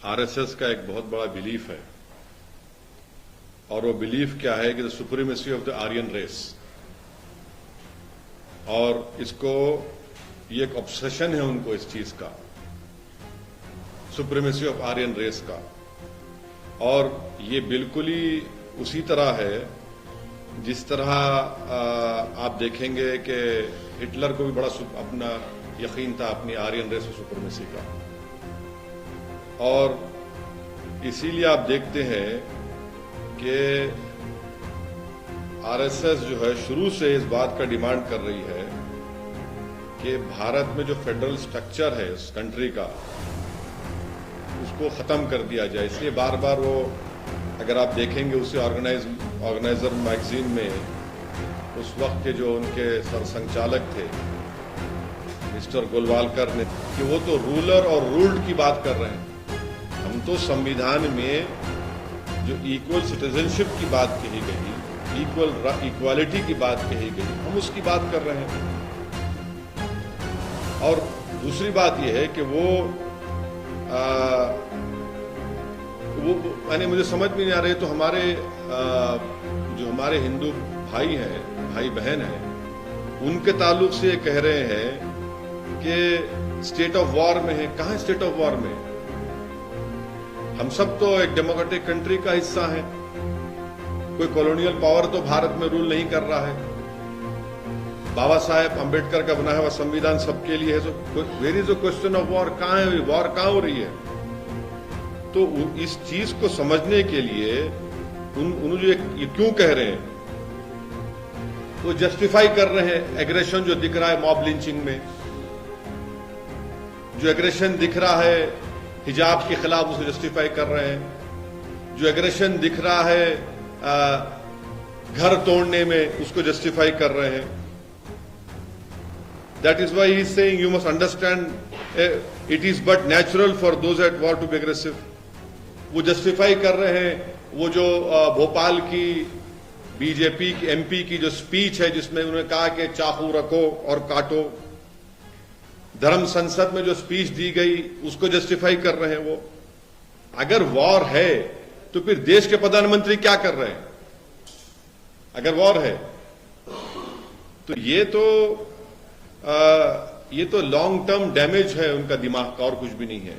RSS का एक बहुत बड़ा बिलीफ है और वो बिलीफ क्या है कि the supremacy of the Aryan race, और इसको ये एक ऑब्सेशन है उनको इस चीज का, सुप्रीमेसी ऑफ आर्यन रेस का। और ये बिल्कुल ही उसी तरह है जिस तरह आप देखेंगे कि हिटलर को भी बड़ा अपना यकीन था अपनी आर्यन रेस और सुप्रीमेसी का, और इसीलिए आप देखते हैं कि आरएसएस जो है शुरू से इस बात का डिमांड कर रही है कि भारत में जो फेडरल स्ट्रक्चर है इस कंट्री का उसको खत्म कर दिया जाए। इसलिए बार बार वो, अगर आप देखेंगे उसे ऑर्गेनाइजर मैगजीन में उस वक्त के जो उनके सरसंचालक थे मिस्टर गोलवालकर ने, कि वो तो रूलर और रूल्ड की बात कर रहे हैं। हम तो संविधान में जो इक्वल सिटीजनशिप की बात कही गई, इक्वालिटी की बात कही गई, हम उसकी बात कर रहे हैं। और दूसरी बात यह है कि वो यानी मुझे समझ में नहीं आ रही, तो हमारे जो हमारे हिंदू भाई हैं, भाई बहन हैं, उनके ताल्लुक से ये कह रहे हैं कि स्टेट ऑफ वॉर में है। कहां स्टेट ऑफ वॉर में? हम सब तो एक डेमोक्रेटिक कंट्री का हिस्सा है। कोई कॉलोनियल पावर तो भारत में रूल नहीं कर रहा है। बाबा साहेब अंबेडकर का बनाया हुआ संविधान सबके लिए है। तो where is a question of war? कहां है वॉर? कहां हो रही है? तो इस चीज को समझने के लिए उन जो ये क्यों कह रहे हैं, वो जस्टिफाई कर रहे हैं एग्रेशन जो दिख रहा है मॉब लिंचिंग में, जो एग्रेशन दिख रहा है हिजाब के खिलाफ, उसको जस्टिफाई कर रहे हैं। जो एग्रेशन दिख रहा है घर तोड़ने में, उसको जस्टिफाई कर रहे हैं। That is why he is saying you must understand it is but natural for those at war to be aggressive. वो जस्टिफाई कर रहे हैं वो जो भोपाल की बीजेपी की एमपी की जो स्पीच है जिसमें उन्होंने कहा कि चाकू रखो और काटो, धर्म संसद में जो स्पीच दी गई उसको जस्टिफाई कर रहे हैं वो। अगर वॉर है तो फिर देश के प्रधानमंत्री क्या कर रहे हैं? अगर वॉर है तो ये तो लॉन्ग टर्म डैमेज है उनका दिमाग का, और कुछ भी नहीं है।